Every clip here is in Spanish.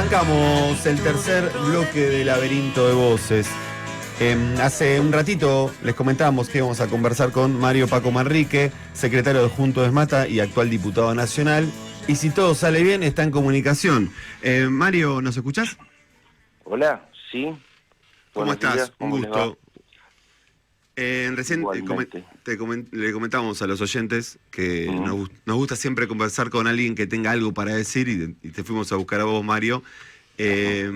Arrancamos el tercer bloque de Laberinto de Voces. Hace un ratito les comentábamos que íbamos a conversar con Mario Paco Manrique, secretario de Juntos de Esmata y actual diputado nacional. Y si todo sale bien, está en comunicación. Mario, ¿nos escuchás? Hola, sí. ¿Cómo Buenos estás? días, Un ¿cómo les va? gusto. Recién Igualmente. le comentábamos a los oyentes que Ujú. nos gusta siempre conversar con alguien que tenga algo para decir y te fuimos a buscar a vos, Mario. Ajá.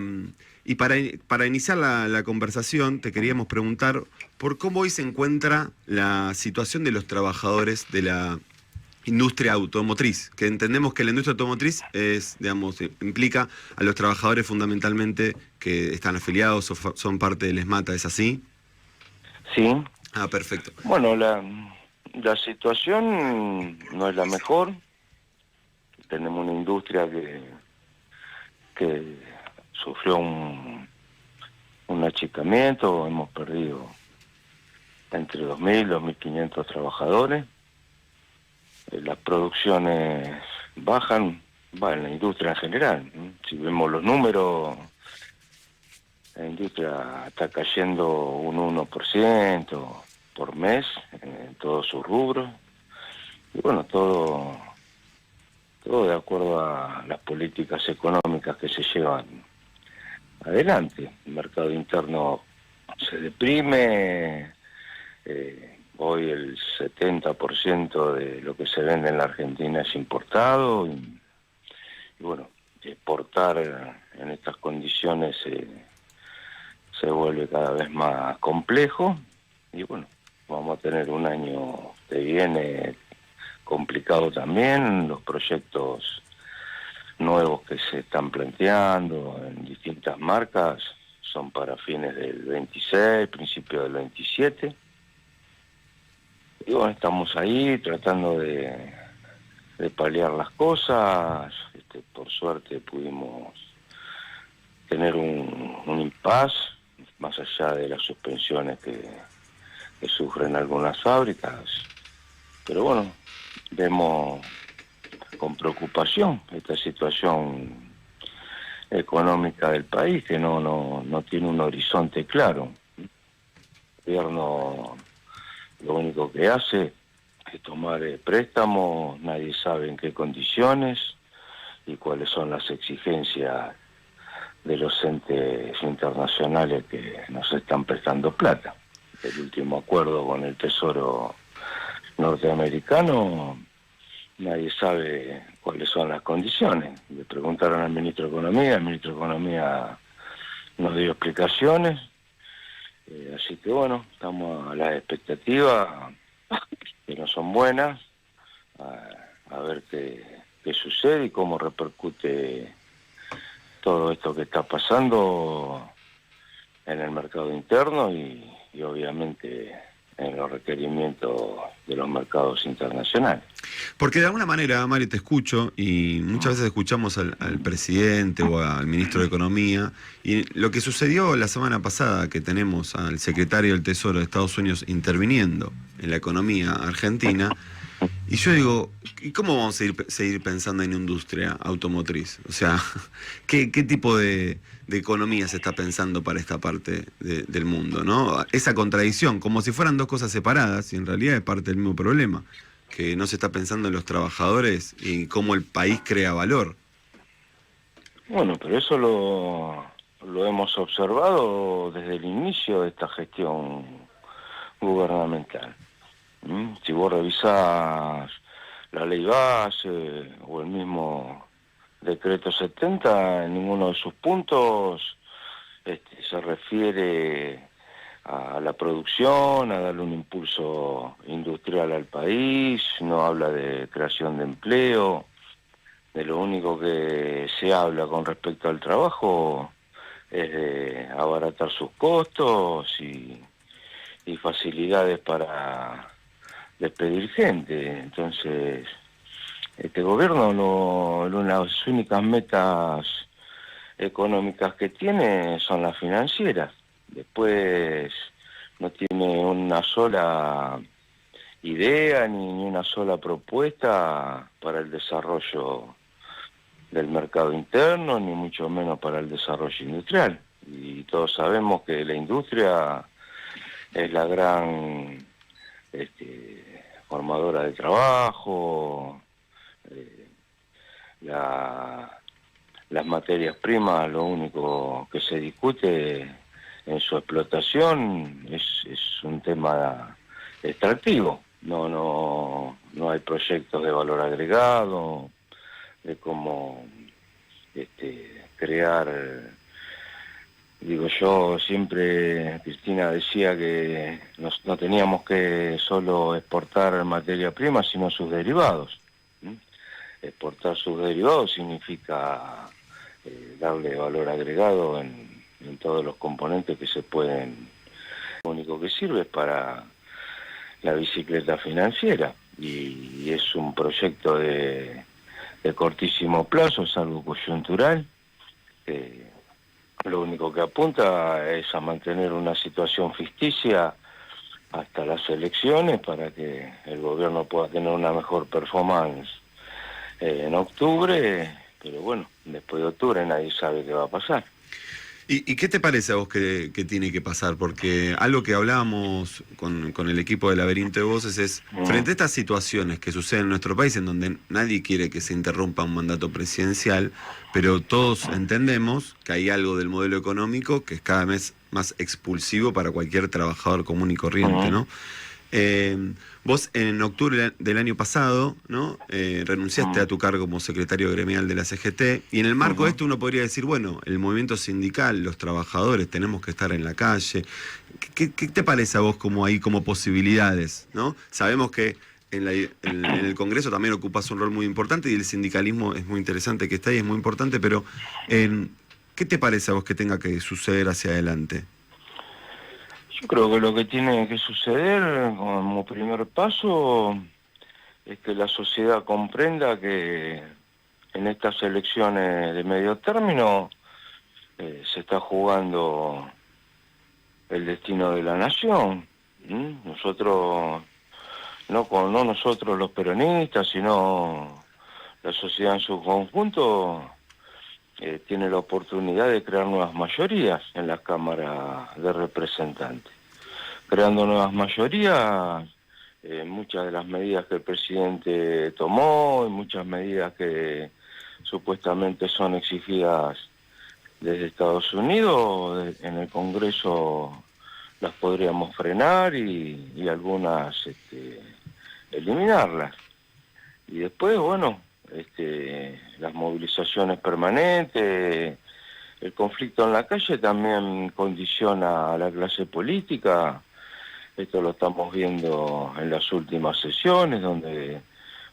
Y para iniciar la conversación te queríamos preguntar por cómo hoy se encuentra la situación de los trabajadores de la industria automotriz, que entendemos que la industria automotriz es, digamos, implica a los trabajadores fundamentalmente que están afiliados o son parte del ESMATA, ¿es así? Sí. Ah, perfecto. Bueno, la situación no es la mejor. Tenemos una industria que sufrió un achicamiento. Hemos perdido entre 2.000 y 2.500 trabajadores. Las producciones bajan, en la industria en general. Si vemos los números, la industria está cayendo un 1% por mes en todos sus rubros. Y bueno, todo de acuerdo a las políticas económicas que se llevan adelante. El mercado interno se deprime. Hoy el 70% de lo que se vende en la Argentina es importado. Y bueno, exportar en estas condiciones se vuelve cada vez más complejo y bueno, vamos a tener un año que viene complicado también. Los proyectos nuevos que se están planteando en distintas marcas son para fines del 26, principio del 27. Y bueno, estamos ahí tratando de paliar las cosas. Por suerte pudimos tener un impas, más allá de las suspensiones que sufren algunas fábricas. Pero bueno, vemos con preocupación esta situación económica del país, que no tiene un horizonte claro. El gobierno lo único que hace es tomar préstamos, nadie sabe en qué condiciones y cuáles son las exigencias de los entes internacionales que nos están prestando plata. El último acuerdo con el Tesoro norteamericano, nadie sabe cuáles son las condiciones. Le preguntaron al ministro de Economía, el ministro de Economía nos dio explicaciones, así que bueno, estamos a las expectativas, que no son buenas, a ver qué sucede y cómo repercute todo esto que está pasando en el mercado interno y obviamente en los requerimientos de los mercados internacionales. Porque de alguna manera, Mario, te escucho y muchas veces escuchamos al presidente o al ministro de Economía y lo que sucedió la semana pasada, que tenemos al secretario del Tesoro de Estados Unidos interviniendo en la economía argentina, y yo digo, ¿y cómo vamos a seguir pensando en industria automotriz? O sea, ¿qué tipo de economía se está pensando para esta parte del mundo, ¿no? Esa contradicción, como si fueran dos cosas separadas, y en realidad es parte del mismo problema, que no se está pensando en los trabajadores y cómo el país crea valor. Bueno, pero eso lo hemos observado desde el inicio de esta gestión gubernamental. Si vos revisás la ley base o el mismo decreto 70, en ninguno de sus puntos se refiere a la producción, a darle un impulso industrial al país, no habla de creación de empleo. De lo único que se habla con respecto al trabajo es de abaratar sus costos y facilidades para despedir gente. Entonces, este gobierno las únicas metas económicas que tiene son las financieras. Después no tiene una sola idea ni una sola propuesta para el desarrollo del mercado interno, ni mucho menos para el desarrollo industrial. Y todos sabemos que la industria es la gran formadora de trabajo, eh, las materias primas, lo único que se discute en su explotación es un tema extractivo. No hay proyectos de valor agregado, de cómo crear. Digo, yo siempre, Cristina decía que no teníamos que solo exportar materia prima, sino sus derivados. ¿Mm? Exportar sus derivados significa darle valor agregado en todos los componentes que se pueden. Lo único que sirve es para la bicicleta financiera y es un proyecto de cortísimo plazo, es algo coyuntural. Lo único que apunta es a mantener una situación ficticia hasta las elecciones para que el gobierno pueda tener una mejor performance en octubre, pero bueno, después de octubre nadie sabe qué va a pasar. ¿Y qué te parece a vos que tiene que pasar? Porque algo que hablábamos con el equipo de Laberinto de Voces es, frente a estas situaciones que suceden en nuestro país, en donde nadie quiere que se interrumpa un mandato presidencial, pero todos entendemos que hay algo del modelo económico que es cada vez más expulsivo para cualquier trabajador común y corriente, ¿no? Vos en octubre del año pasado, ¿no? Renunciaste a tu cargo como secretario gremial de la CGT, y en el marco de esto uno podría decir, bueno, el movimiento sindical, los trabajadores, tenemos que estar en la calle. ¿Qué te parece a vos como ahí como posibilidades, ¿no? Sabemos que en el Congreso también ocupas un rol muy importante y el sindicalismo es muy interesante que está ahí, es muy importante, pero ¿qué te parece a vos que tenga que suceder hacia adelante? Yo creo que lo que tiene que suceder como primer paso es que la sociedad comprenda que en estas elecciones de medio término se está jugando el destino de la nación. Nosotros, no nosotros los peronistas, sino la sociedad en su conjunto, tiene la oportunidad de crear nuevas mayorías en la Cámara de Representantes. Creando nuevas mayorías, muchas de las medidas que el presidente tomó y muchas medidas que supuestamente son exigidas desde Estados Unidos, en el Congreso las podríamos frenar y algunas eliminarlas. Y después, bueno, las movilizaciones permanentes, el conflicto en la calle también condiciona a la clase política. Esto lo estamos viendo en las últimas sesiones, donde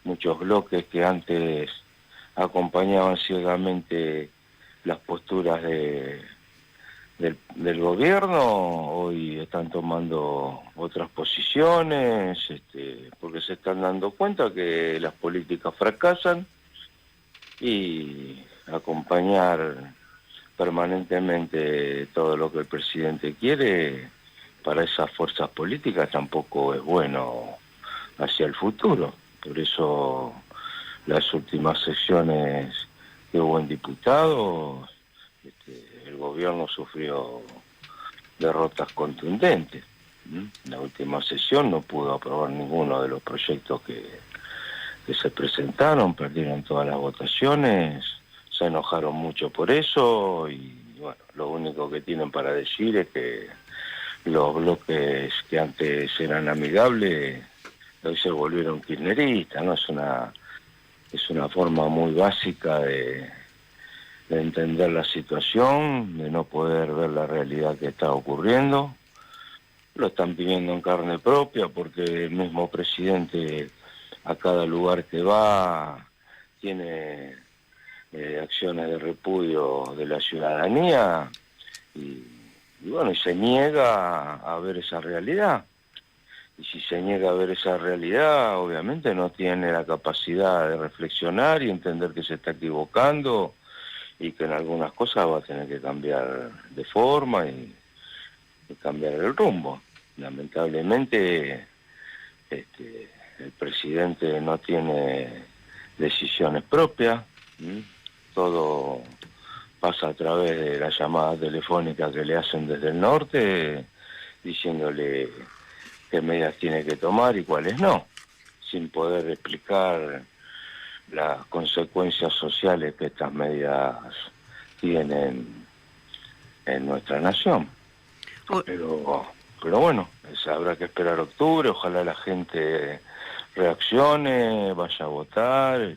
muchos bloques que antes acompañaban ciegamente las posturas del gobierno, hoy están tomando otras posiciones, porque se están dando cuenta que las políticas fracasan y acompañar permanentemente todo lo que el presidente quiere para esas fuerzas políticas tampoco es bueno hacia el futuro. Por eso las últimas sesiones que hubo en diputados, el gobierno sufrió derrotas contundentes. En la última sesión no pudo aprobar ninguno de los proyectos que se presentaron, perdieron todas las votaciones, se enojaron mucho por eso y bueno, lo único que tienen para decir es que los bloques que antes eran amigables hoy se volvieron kirchneristas, ¿no? Es una forma muy básica de entender la situación, de no poder ver la realidad que está ocurriendo. Lo están viviendo en carne propia porque el mismo presidente a cada lugar que va tiene acciones de repudio de la ciudadanía y bueno, y se niega a ver esa realidad. Y si se niega a ver esa realidad, obviamente no tiene la capacidad de reflexionar y entender que se está equivocando y que en algunas cosas va a tener que cambiar de forma y cambiar el rumbo. Lamentablemente, el presidente no tiene decisiones propias, todo pasa a través de la llamada telefónica que le hacen desde el norte, diciéndole qué medidas tiene que tomar y cuáles no, sin poder explicar las consecuencias sociales que estas medidas tienen en nuestra nación. Pero bueno, habrá que esperar octubre, ojalá la gente reaccione, vaya a votar,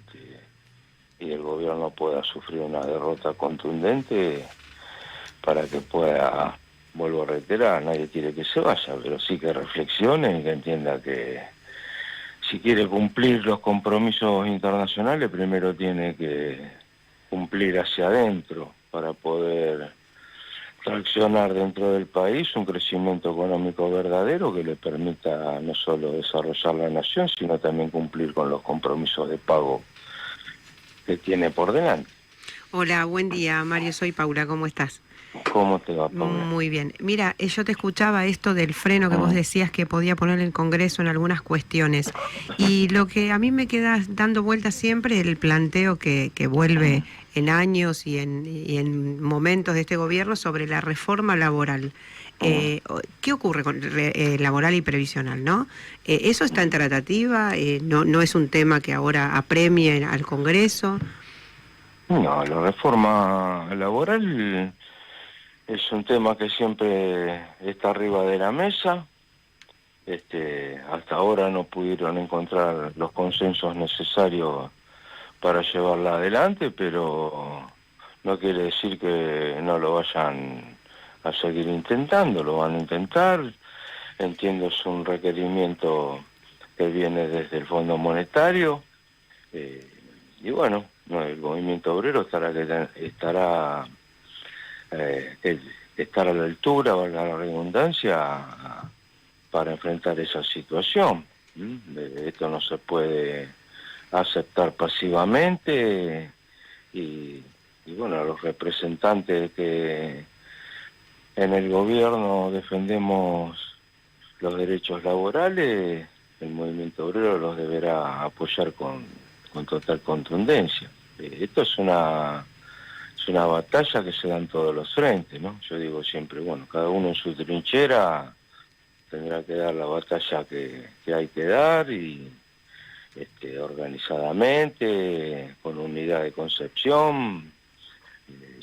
y el gobierno pueda sufrir una derrota contundente para que pueda, vuelvo a reiterar, nadie quiere que se vaya, pero sí que reflexione y que entienda que si quiere cumplir los compromisos internacionales, primero tiene que cumplir hacia adentro para poder traccionar dentro del país un crecimiento económico verdadero que le permita no solo desarrollar la nación, sino también cumplir con los compromisos de pago que tiene por delante. Hola, buen día, Mario, soy Paula, ¿cómo estás? ¿Cómo te va, Paula? Muy bien. Mira, yo te escuchaba esto del freno que vos decías que podía poner el Congreso en algunas cuestiones. Y lo que a mí me queda dando vuelta siempre, el planteo que vuelve en años y en momentos de este gobierno sobre la reforma laboral. ¿Qué ocurre con laboral y previsional, no? ¿Eso está en tratativa? ¿No es un tema que ahora apremie al Congreso? No, la reforma laboral es un tema que siempre está arriba de la mesa. Hasta ahora no pudieron encontrar los consensos necesarios para llevarla adelante, pero no quiere decir que no lo vayan a seguir intentando, lo van a intentar. Entiendo, es un requerimiento que viene desde el Fondo Monetario, y bueno, el movimiento obrero estará estar a la altura, valga la redundancia, para enfrentar esa situación. Esto no se puede aceptar pasivamente, y bueno, los representantes que en el gobierno defendemos los derechos laborales, el movimiento obrero los deberá apoyar con total contundencia. Esto es una batalla que se da en todos los frentes, ¿no? Yo digo siempre, bueno, cada uno en su trinchera tendrá que dar la batalla que hay que dar, y organizadamente, con unidad de concepción,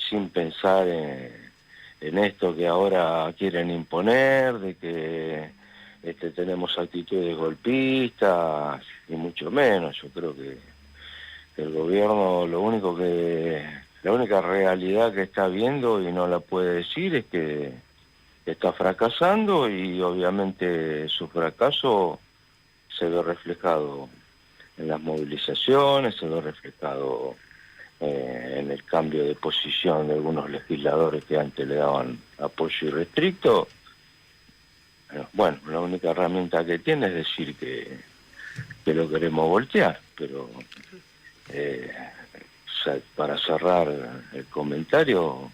sin pensar en esto que ahora quieren imponer, de que tenemos actitudes golpistas, y mucho menos. Yo creo que el gobierno la única realidad que está viendo y no la puede decir es que está fracasando, y obviamente su fracaso se ve reflejado en las movilizaciones, se ve reflejado en el cambio de posición de algunos legisladores que antes le daban apoyo irrestricto. Bueno, la única herramienta que tiene es decir que lo queremos voltear, pero para cerrar el comentario,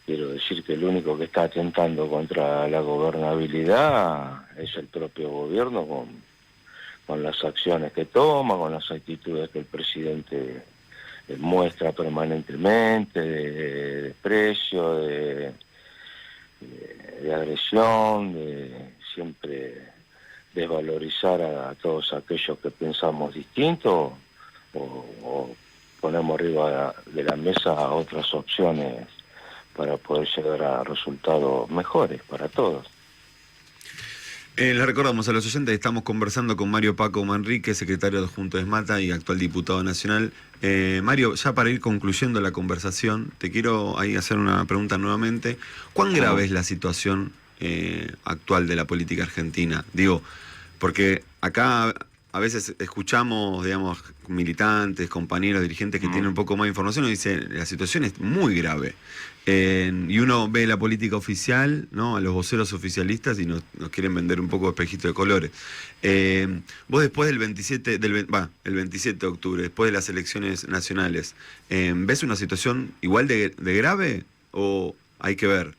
quiero decir que el único que está atentando contra la gobernabilidad es el propio gobierno, con las acciones que toma, con las actitudes que el presidente muestra permanentemente, de desprecio, de agresión, de siempre desvalorizar a todos aquellos que pensamos distinto, o ponemos arriba de la mesa otras opciones para poder llegar a resultados mejores para todos. Le recordamos a los oyentes que estamos conversando con Mario Paco Manrique, secretario adjunto de SMATA y actual diputado nacional. Mario, ya para ir concluyendo la conversación, te quiero ahí hacer una pregunta nuevamente. ¿Cuán grave es la situación actual de la política argentina? Digo, porque acá a veces escuchamos, digamos, militantes, compañeros, dirigentes que tienen un poco más de información y dicen, la situación es muy grave. Y uno ve la política oficial, ¿no?, a los voceros oficialistas, y nos quieren vender un poco de espejito de colores. Vos después del 27 de octubre, después de las elecciones nacionales, ¿ves una situación igual de grave o hay que ver?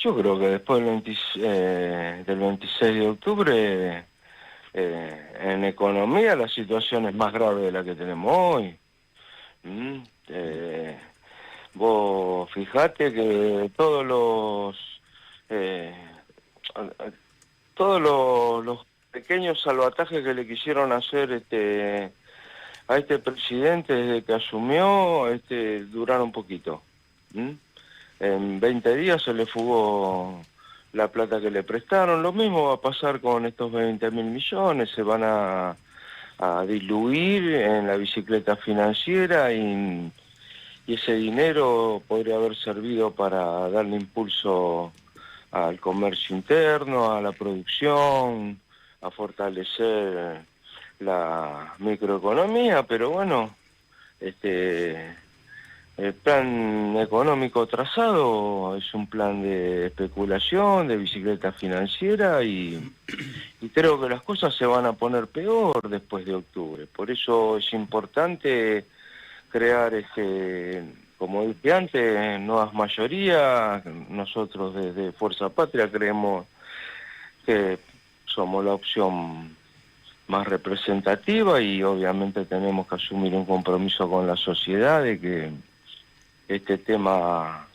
Yo creo que después del 26 de octubre, en economía la situación es más grave de la que tenemos hoy. ¿Mm? Vos fijate que eh, todos los pequeños salvatajes que le quisieron hacer a este presidente desde que asumió, duraron un poquito. ¿Mm? En 20 días se le fugó la plata que le prestaron. Lo mismo va a pasar con estos 20.000 millones, se van a diluir en la bicicleta financiera y ese dinero podría haber servido para darle impulso al comercio interno, a la producción, a fortalecer la microeconomía, pero bueno, el plan económico trazado es un plan de especulación, de bicicleta financiera y creo que las cosas se van a poner peor después de octubre. Por eso es importante crear, como dije antes, nuevas mayorías. Nosotros desde Fuerza Patria creemos que somos la opción más representativa y obviamente tenemos que asumir un compromiso con la sociedad de que este tema...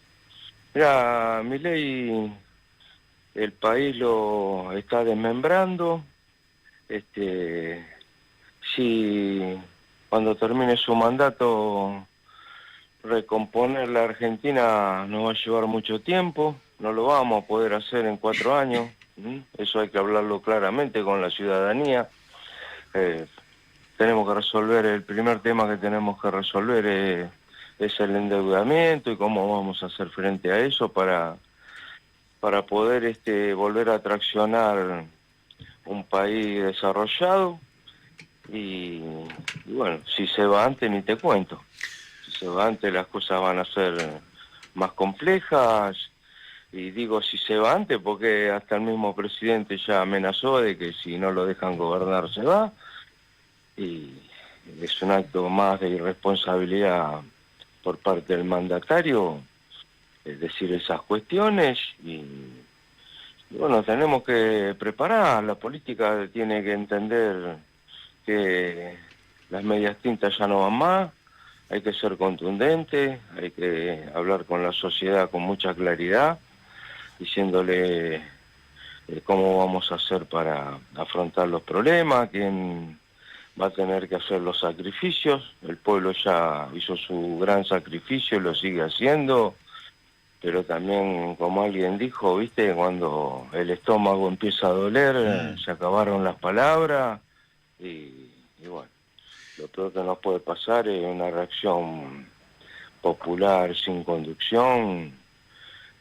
Mira, Milei, el país lo está desmembrando. Si cuando termine su mandato recomponer la Argentina nos va a llevar mucho tiempo, no lo vamos a poder hacer en 4 años. Eso hay que hablarlo claramente con la ciudadanía. Tenemos que resolver, el primer tema que tenemos que resolver es el endeudamiento y cómo vamos a hacer frente a eso para poder volver a traccionar un país desarrollado y bueno, si se va antes ni te cuento. Si se va antes las cosas van a ser más complejas y digo si se va antes porque hasta el mismo presidente ya amenazó de que si no lo dejan gobernar se va y es un acto más de irresponsabilidad por parte del mandatario decir esas cuestiones y bueno, tenemos que preparar, la política tiene que entender que las medias tintas ya no van más, hay que ser contundente, hay que hablar con la sociedad con mucha claridad, diciéndole cómo vamos a hacer para afrontar los problemas, quién va a tener que hacer los sacrificios. El pueblo ya hizo su gran sacrificio y lo sigue haciendo, pero también, como alguien dijo, viste, cuando el estómago empieza a doler, se acabaron las palabras y bueno, lo peor que nos puede pasar es una reacción popular sin conducción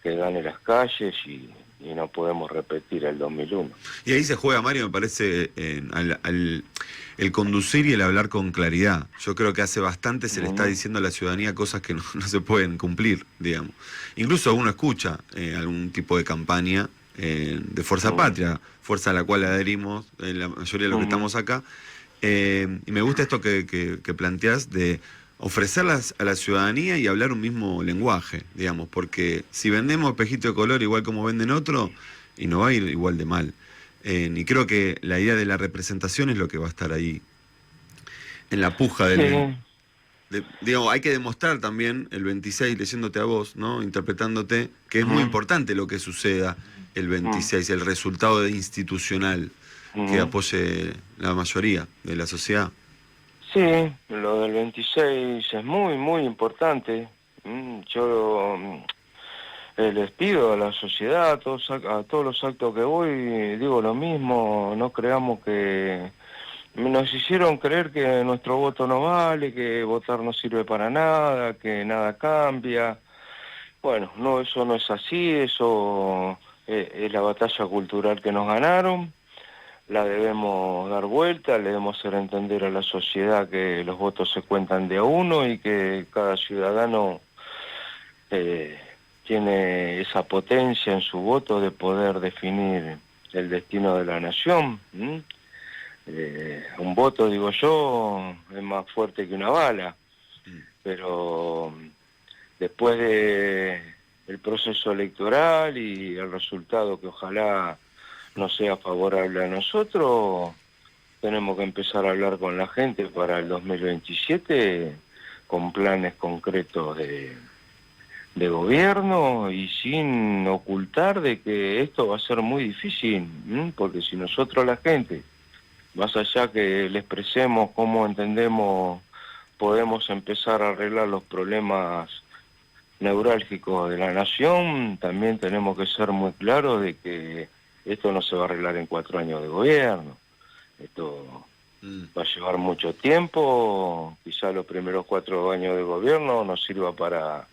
que gane las calles y no podemos repetir el 2001. Y ahí se juega, Mario, me parece, el conducir y el hablar con claridad. Yo creo que hace bastante se le está diciendo a la ciudadanía cosas que no se pueden cumplir, digamos. Incluso uno escucha algún tipo de campaña de Fuerza Patria, fuerza a la cual adherimos la mayoría de los que estamos acá. Y me gusta esto que planteás de ofrecerlas a la ciudadanía y hablar un mismo lenguaje, digamos, porque si vendemos espejito de color igual como venden otro, y no va a ir igual de mal. Y creo que la idea de la representación es lo que va a estar ahí en la puja del... digamos, hay que demostrar también el 26, leyéndote a vos, ¿no? Interpretándote, que es muy importante lo que suceda el 26, el resultado institucional que apoye la mayoría de la sociedad. Sí, lo del 26 es muy, muy importante. Yo les pido a la sociedad, a todos los actos que voy, digo lo mismo, no creamos que... Nos hicieron creer que nuestro voto no vale, que votar no sirve para nada, que nada cambia. Bueno, no, eso no es así, eso es la batalla cultural que nos ganaron. La debemos dar vuelta, le debemos hacer entender a la sociedad que los votos se cuentan de a uno y que cada ciudadano tiene esa potencia en su voto de poder definir el destino de la nación. Un voto, digo yo, es más fuerte que una bala, pero después del proceso electoral y el resultado que ojalá no sea favorable a nosotros, tenemos que empezar a hablar con la gente para el 2027 con planes concretos de gobierno y sin ocultar de que esto va a ser muy difícil, porque si nosotros la gente, más allá que le expresemos cómo entendemos, podemos empezar a arreglar los problemas neurálgicos de la nación, también tenemos que ser muy claros de que esto no se va a arreglar en 4 años de gobierno. Esto va a llevar mucho tiempo, quizá los primeros 4 años de gobierno nos sirva para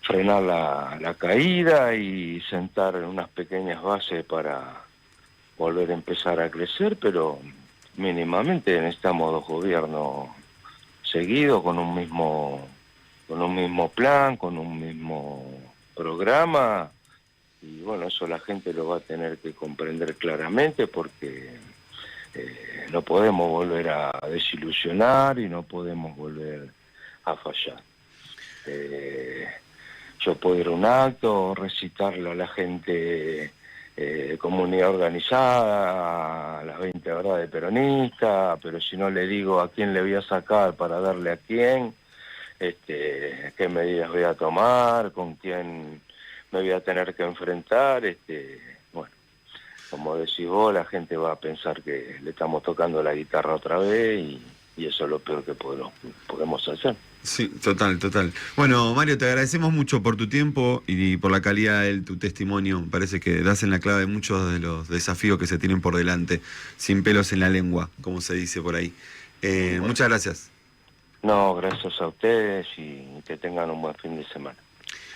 frenar la caída y sentar unas pequeñas bases para volver a empezar a crecer, pero mínimamente necesitamos 2 gobiernos seguidos con un mismo plan, con un mismo programa, y bueno, eso la gente lo va a tener que comprender claramente porque no podemos volver a desilusionar y no podemos volver a fallar. Yo puedo ir a un acto, recitarle a la gente comunidad organizada, a las 20 verdades peronistas, pero si no le digo a quién le voy a sacar para darle a quién, qué medidas voy a tomar, con quién me voy a tener que enfrentar, bueno, como decís vos, la gente va a pensar que le estamos tocando la guitarra otra vez y eso es lo peor que podemos hacer. Sí, total. Bueno, Mario, te agradecemos mucho por tu tiempo y por la calidad de tu testimonio. Me parece que das en la clave muchos de los desafíos que se tienen por delante, sin pelos en la lengua, como se dice por ahí. Bueno. Muchas gracias. No, gracias a ustedes y que tengan un buen fin de semana.